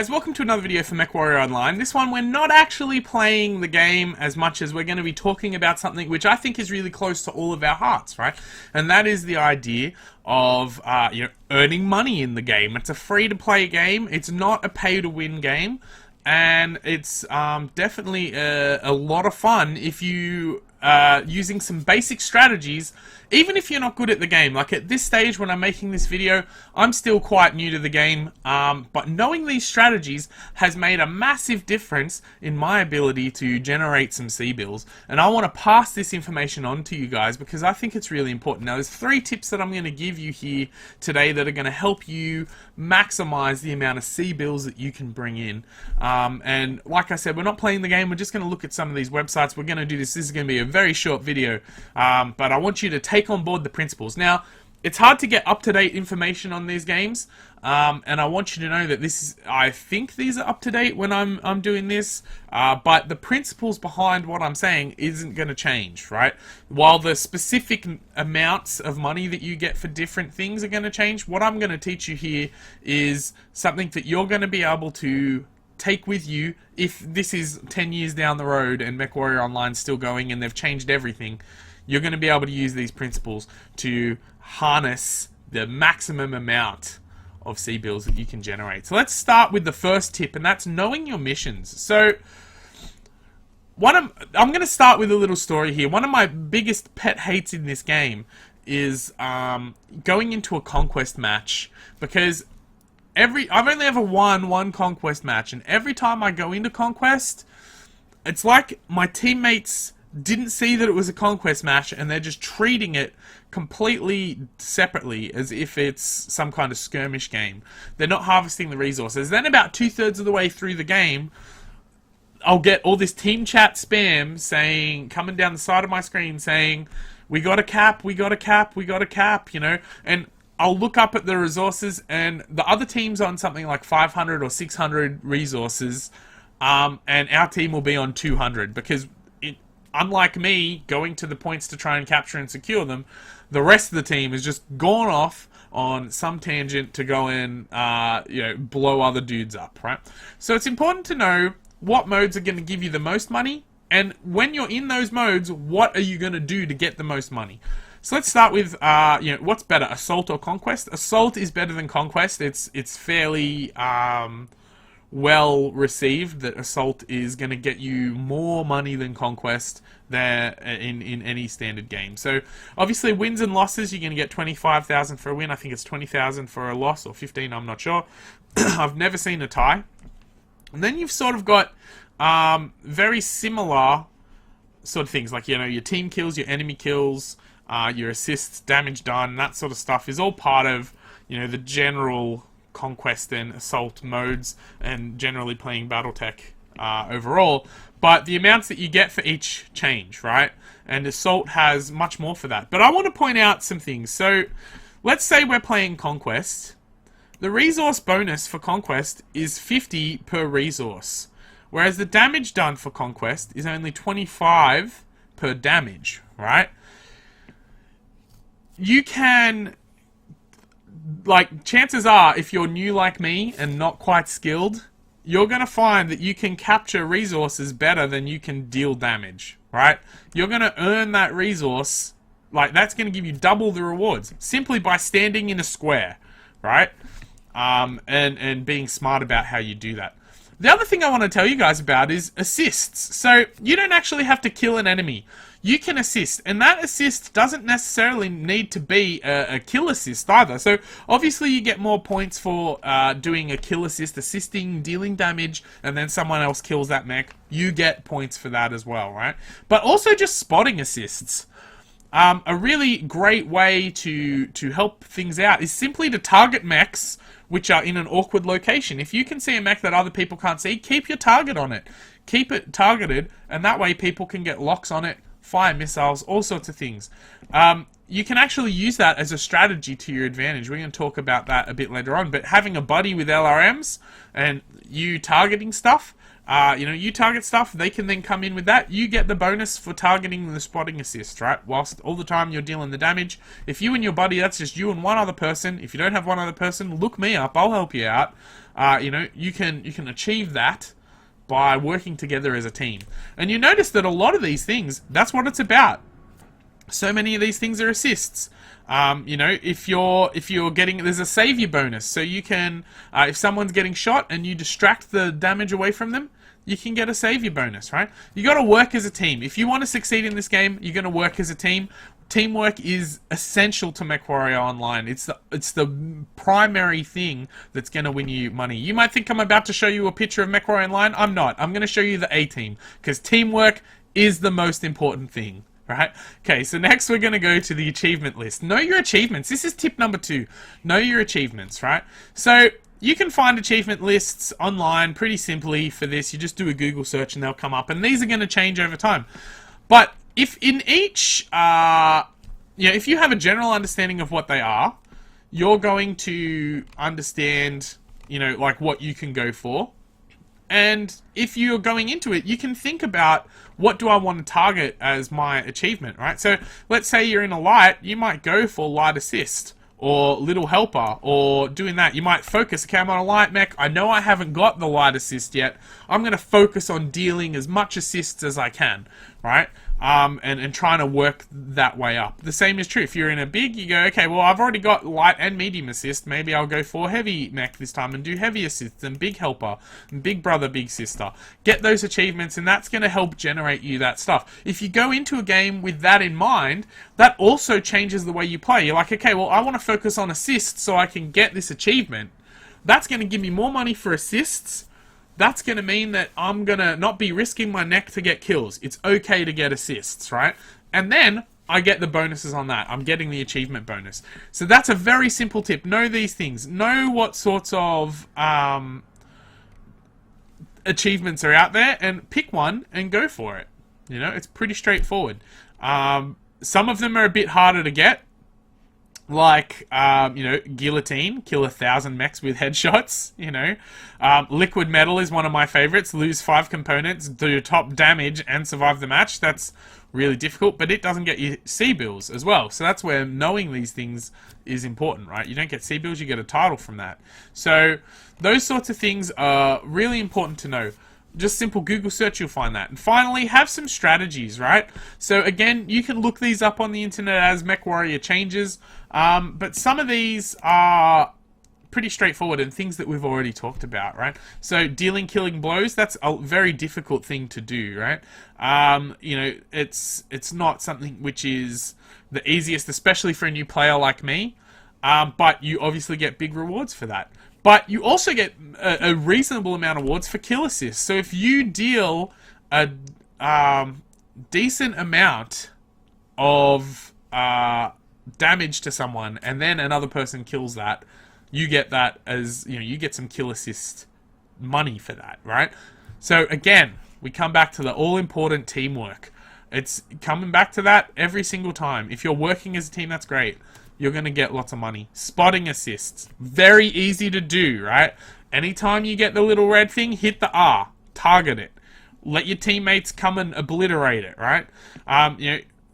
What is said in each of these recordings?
guys, welcome to another video for Mechwarrior Online. This one we're not actually playing the game as much as we're going to be talking about something which I think is really close to all of our hearts, right? And that is the idea of earning money in the game. It's a free-to-play game. It's not a pay-to-win game, and it's definitely a lot of fun if you using some basic strategies, even if you're not good at the game. Like at this stage when I'm making this video, I'm still quite new to the game, but knowing these strategies has made a massive difference in my ability to generate some C-bills, and I want to pass this information on to you guys because I think it's really important. Now there's 3 tips that I'm going to give you here today that are going to help you maximize the amount of C-bills that you can bring in. And like I said, we're not playing the game, we're just going to look at some of these websites. We're going to do this is going to be a very short video, but I want you to take on board the principles. Now, it's hard to get up-to-date information on these games, and I want you to know that this is, I think these are up-to-date when I'm doing this, but the principles behind what I'm saying isn't going to change, right? While the specific amounts of money that you get for different things are going to change, what I'm going to teach you here is something that you're going to be able to take with you if this is 10 years down the road and Mechwarrior Online's still going and they've changed everything. You're going to be able to use these principles to harness the maximum amount of C-bills that you can generate. So let's start with the first tip, and that's knowing your missions. So I'm going to start with a little story here. One of my biggest pet hates in this game is going into a Conquest match, because I've only ever won one Conquest match, and every time I go into Conquest, it's like my teammates didn't see that it was a Conquest match, and they're just treating it completely separately as if it's some kind of skirmish game. They're not harvesting the resources. Then about 2/3 of the way through the game, I'll get all this team chat spam saying, coming down the side of my screen saying, we got a cap, we got a cap, we got a cap, you know, and I'll look up at the resources, and the other team's on something like 500 or 600 resources, and our team will be on 200, because unlike me going to the points to try and capture and secure them, the rest of the team has just gone off on some tangent to go and blow other dudes up, right? So it's important to know what modes are going to give you the most money, and when you're in those modes, what are you going to do to get the most money? So let's start with what's better, Assault or Conquest? Assault is better than Conquest. It's fairly well received that Assault is going to get you more money than Conquest there in any standard game. So obviously wins and losses, you're going to get 25,000 for a win. I think it's 20,000 for a loss, or 15, I'm not sure. I've never seen a tie. And then you've sort of got very similar sort of things, like, you know, your team kills, your enemy kills, your assists, damage done, that sort of stuff is all part of, you know, the general Conquest and Assault modes, and generally playing Battletech overall. But the amounts that you get for each change, right? And Assault has much more for that. But I want to point out some things. So let's say we're playing Conquest. The resource bonus for Conquest is 50 per resource, whereas the damage done for Conquest is only 25 per damage, right? You can, like, chances are, if you're new like me and not quite skilled, you're going to find that you can capture resources better than you can deal damage, right? You're going to earn that resource, like, that's going to give you double the rewards, simply by standing in a square, right? And being smart about how you do that. The other thing I want to tell you guys about is assists. So you don't actually have to kill an enemy. You can assist, and that assist doesn't necessarily need to be a kill assist either. So obviously you get more points for doing a kill assist, assisting, dealing damage, and then someone else kills that mech. You get points for that as well, right? But also just spotting assists. A really great way to help things out is simply to target mechs which are in an awkward location. If you can see a mech that other people can't see, keep your target on it. Keep it targeted, and that way people can get locks on it, fire missiles, all sorts of things. You can actually use that as a strategy to your advantage. We're going to talk about that a bit later on, but having a buddy with LRMs and you targeting stuff You target stuff, they can then come in with that. You get the bonus for targeting the spotting assist, right? Whilst all the time you're dealing the damage. If you and your buddy, that's just you and one other person. If you don't have one other person, look me up. I'll help you out. You can achieve that by working together as a team. And you notice that a lot of these things, that's what it's about. So many of these things are assists. If you're getting, there's a savior bonus, so you can, if someone's getting shot and you distract the damage away from them, you can get a savior bonus, right? You got to work as a team. If you want to succeed in this game, you're going to work as a team. Teamwork is essential to Mechwarrior Online. It's the primary thing that's going to win you money. You might think I'm about to show you a picture of Mechwarrior Online. I'm not. I'm going to show you the A team, because teamwork is the most important thing. Right? Okay, so next we're going to go to the achievement list. Know your achievements. This is tip number 2. Know your achievements, right? So you can find achievement lists online pretty simply for this. You just do a Google search and they'll come up. And these are going to change over time. But if in each, if you have a general understanding of what they are, you're going to understand, like what you can go for. And if you're going into it, you can think about, what do I want to target as my achievement, right? So let's say you're in a light, you might go for light assist or little helper or doing that. You might focus, okay, I'm on a light mech. I know I haven't got the light assist yet. I'm going to focus on dealing as much assists as I can, right? And trying to work that way up. The same is true. If you're in a big, you go, okay, well, I've already got light and medium assist. Maybe I'll go for heavy mech this time and do heavy assists and big helper and big brother, big sister. Get those achievements, and that's going to help generate you that stuff. If you go into a game with that in mind, that also changes the way you play. You're like, okay, well, I want to focus on assists so I can get this achievement. That's going to give me more money for assists. That's going to mean that I'm going to not be risking my neck to get kills. It's okay to get assists, right? And then I get the bonuses on that. I'm getting the achievement bonus. So that's a very simple tip. Know these things. Know what sorts of achievements are out there and pick one and go for it. It's pretty straightforward. Some of them are a bit harder to get. Like, guillotine, kill 1,000 mechs with headshots, liquid metal is one of my favorites. Lose 5 components, do top damage, and survive the match. That's really difficult, but it doesn't get you C-bills as well. So that's where knowing these things is important, right? You don't get C-bills, you get a title from that. So those sorts of things are really important to know. Just simple Google search, you'll find that. And finally, have some strategies, right? So again, you can look these up on the internet as Mechwarrior changes, but some of these are pretty straightforward and things that we've already talked about, right? So dealing killing blows, that's a very difficult thing to do, right? It's not something which is the easiest, especially for a new player like me, but you obviously get big rewards for that. But you also get a reasonable amount of rewards for kill assists. So if you deal a decent amount of damage to someone and then another person kills that, you get that as, you get some kill assist money for that, right? So again, we come back to the all-important teamwork. It's coming back to that every single time. If you're working as a team, that's great. You're going to get lots of money. Spotting assists. Very easy to do, right? Anytime you get the little red thing, hit the R. Target it. Let your teammates come and obliterate it, right?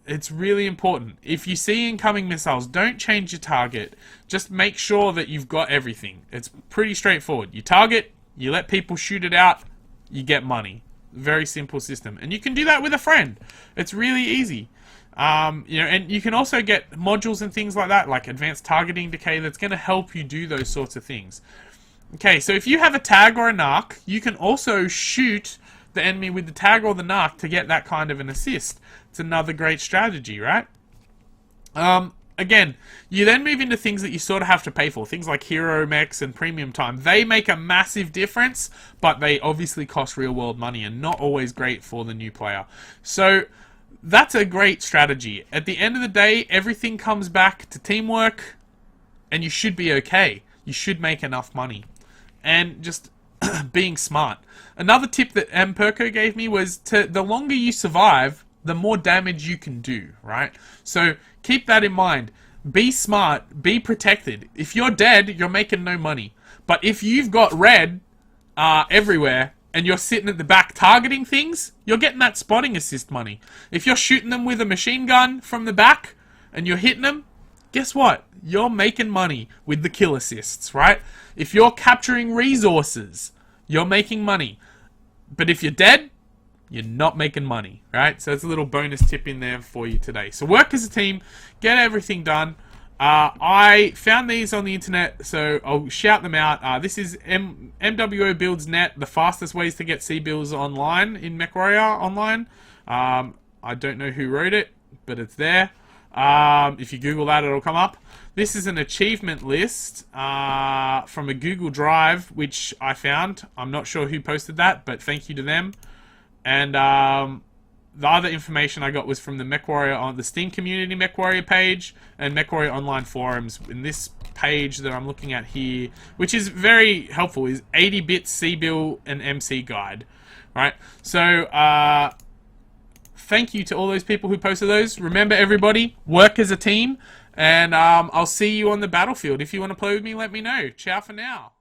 It's really important. If you see incoming missiles, don't change your target. Just make sure that you've got everything. It's pretty straightforward. You target, you let people shoot it out, you get money. Very simple system. And you can do that with a friend. It's really easy. And you can also get modules and things like that, like advanced targeting decay, that's going to help you do those sorts of things. Okay, so if you have a tag or a narc, you can also shoot the enemy with the tag or the narc to get that kind of an assist. It's another great strategy, right? Again, you then move into things that you sort of have to pay for. Things like hero mechs and premium time. They make a massive difference, but they obviously cost real world money and not always great for the new player. So that's a great strategy. At the end of the day, everything comes back to teamwork, and you should be okay. You should make enough money. And just being smart. Another tip that Perko gave me was the longer you survive, the more damage you can do, right? So keep that in mind. Be smart. Be protected. If you're dead, you're making no money. But if you've got red everywhere, and you're sitting at the back targeting things, you're getting that spotting assist money. If you're shooting them with a machine gun from the back and you're hitting them, guess what? You're making money with the kill assists, right? If you're capturing resources, you're making money. But if you're dead, you're not making money, right? So it's a little bonus tip in there for you today. So work as a team, get everything done. I found these on the internet, so I'll shout them out. This is MWO Builds Net, the fastest ways to get C builds online in Mechwarrior online. I don't know who wrote it, but it's there. If you Google that, it'll come up. This is an achievement list from a Google Drive, which I found. I'm not sure who posted that, but thank you to them. And the other information I got was from the Mechwarrior on the Steam community Mechwarrior page and Mechwarrior online forums. In this page that I'm looking at here, which is very helpful, is 80-bit C-Build and MC guide. Right? So thank you to all those people who posted those. Remember, everybody, work as a team, and I'll see you on the battlefield. If you want to play with me, let me know. Ciao for now.